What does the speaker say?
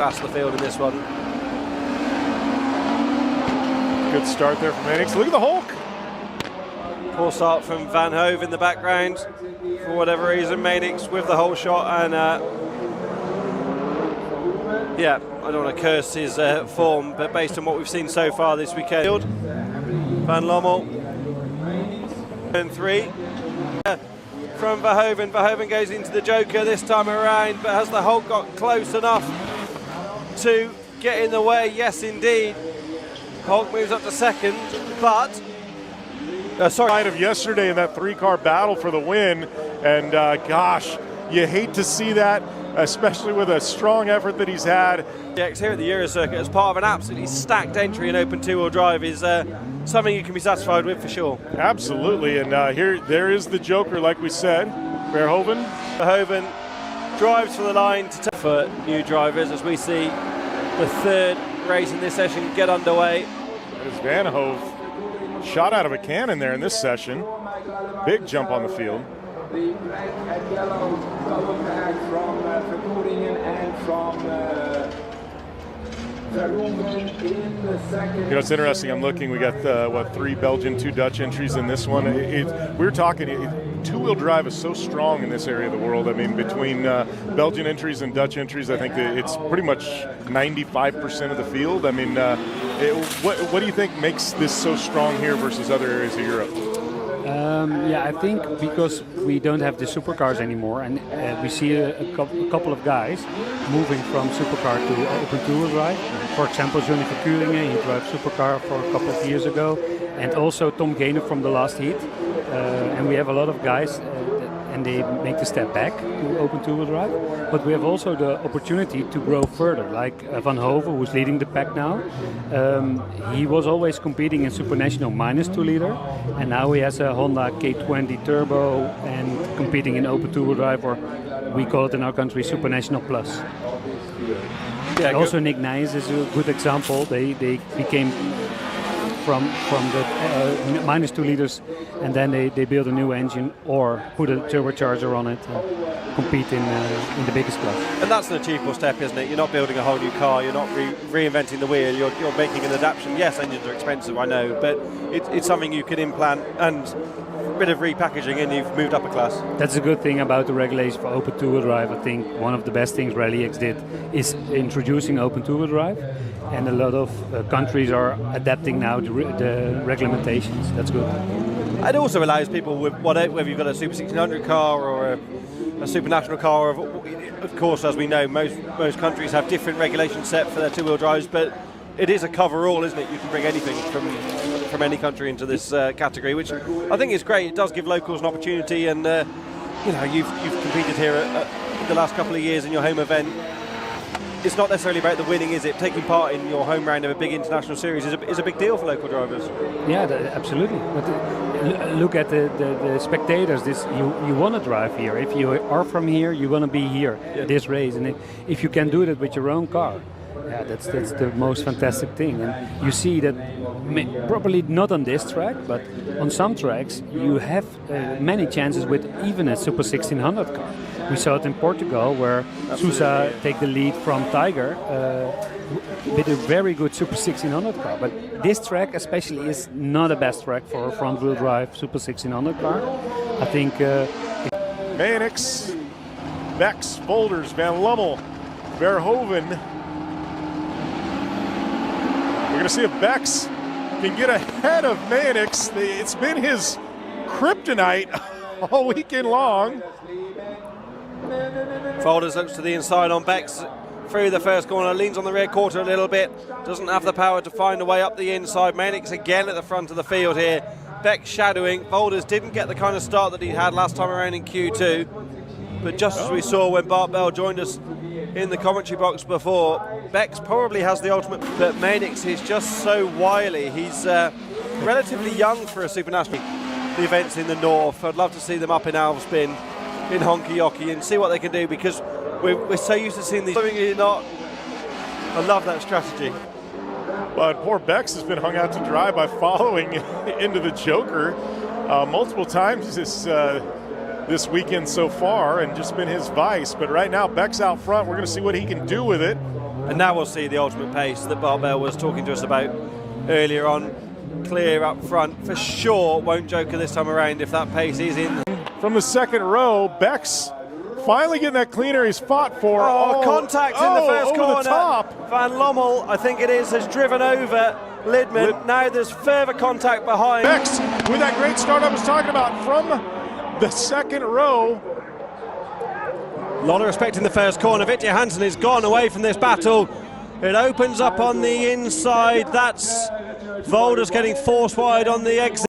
Past the field in this one. Good start there from Rallyx. Look at the Hulk. Poor start from Verhoeven in the background. For whatever reason, Rallyx with the whole shot, and yeah, I don't want to curse his form, but based on what we've seen so far this weekend, Van Lommel, and 3 from Verhoeven. Verhoeven goes into the Joker this time around, but has the Hulk got close enough to get in the way? Yes, indeed. Hulk moves up to second, but Sorry, of yesterday in that 3-car battle for the win, and gosh, you hate to see that, especially with a strong effort that he's had. Here at the Euro Circuit as part of an absolutely stacked entry in open two-wheel drive is something you can be satisfied with for sure. Absolutely, and there is the Joker, like we said, Verhoeven. Verhoeven drives for the line for new drivers as we see the third race in this session get underway. That is Verhoeven. Shot out of a cannon there in this session. Big jump on the field. The black and yellow double pack from Verhoeven and from Verhoeven in the second. You know, it's interesting. I'm looking. We got 3 Belgian, 2 Dutch entries in this one. We're talking. Two-wheel drive is so strong in this area of the world. I mean, between Belgian entries and Dutch entries, I think that it's pretty much 95% of the field. I mean, what do you think makes this so strong here versus other areas of Europe? Yeah, I think because we don't have the supercars anymore, and we see a couple of guys moving from supercar to open two-wheel drive. For example, Johnny Verkuringen, he drove supercar for a couple of years ago, and also Tom Gaynor from the last heat. And we have a lot of guys, and they make the step back to open two-wheel drive. But we have also the opportunity to grow further, like Van Hoven, who's leading the pack now. He was always competing in Super National minus 2 liter, and now he has a Honda K20 Turbo and competing in open two-wheel drive, or we call it in our country Super National Plus. Yeah, also Nick Nijs is a good example. They became from the minus 2 liters, and then they build a new engine or put a turbocharger on it and compete in the biggest class. And that's an achievable step, isn't it? You're not building a whole new car, you're not reinventing the wheel, you're making an adaptation. Yes, engines are expensive, I know, but it's something you can implant, and a bit of repackaging and you've moved up a class. That's a good thing about the regulation for open two-wheel drive. I think one of the best things Rallyx did is introducing open two-wheel drive, and a lot of countries are adapting now the regulations. That's good. It also allows people, with whether you've got a Super 1600 car or a Super National car, of course, as we know, most countries have different regulations set for their two-wheel drives, but it is a cover-all, isn't it? You can bring anything from any country into this category, which I think is great. It does give locals an opportunity, and you know, you've competed here the last couple of years in your home event. It's not necessarily about the winning, is it? Taking part in your home round of a big international series is a big deal for local drivers. Yeah, absolutely. But look at the spectators. You want to drive here. If you are from here, you want to be here, this race. And if you can do that with your own car, yeah, that's the most fantastic thing. And you see that probably not on this track, but on some tracks you have many chances with even a Super 1600 car. We saw it in Portugal, where Sousa take the lead from Tiger with a very good Super 1600 car. But this track especially is not the best track for a front-wheel drive Super 1600 car. I think Rallyx, Bex, Volders, Van Lommel, Verhoeven. We're going to see if Bex can get ahead of Rallyx. It's been his kryptonite all weekend long. Volders looks to the inside on Bex through the first corner, leans on the rear quarter a little bit, doesn't have the power to find a way up the inside. Rallyx again at the front of the field here. Bex shadowing. Volders didn't get the kind of start that he had last time around in Q2, but just as we saw when Bart Bell joined us in the commentary box before, Bex probably has the ultimate, but Rallyx is just so wily. He's relatively young for a Super National. The events in the north, I'd love to see them up in Alvsbyn, in Honky Yocky, and see what they can do, because we're so used to seeing these. I love that strategy. But poor Bex has been hung out to dry by following into the Joker multiple times this weekend so far, and just been his vice. But right now, Bex out front. We're going to see what he can do with it. And now we'll see the ultimate pace that Barbell was talking to us about earlier on. Clear up front for sure. Won't joker this time around if that pace is in. From the second row, Beck's finally getting that cleaner he's fought for. Contact in the first over corner. The top. Van Lommel, I think it is, has driven over Lidman. Now there's further contact behind. Beck's with that great start I was talking about from the second row. A lot of respect in the first corner. Victor Hansen has gone away from this battle. It opens up on the inside. That's Volders getting forced wide on the exit.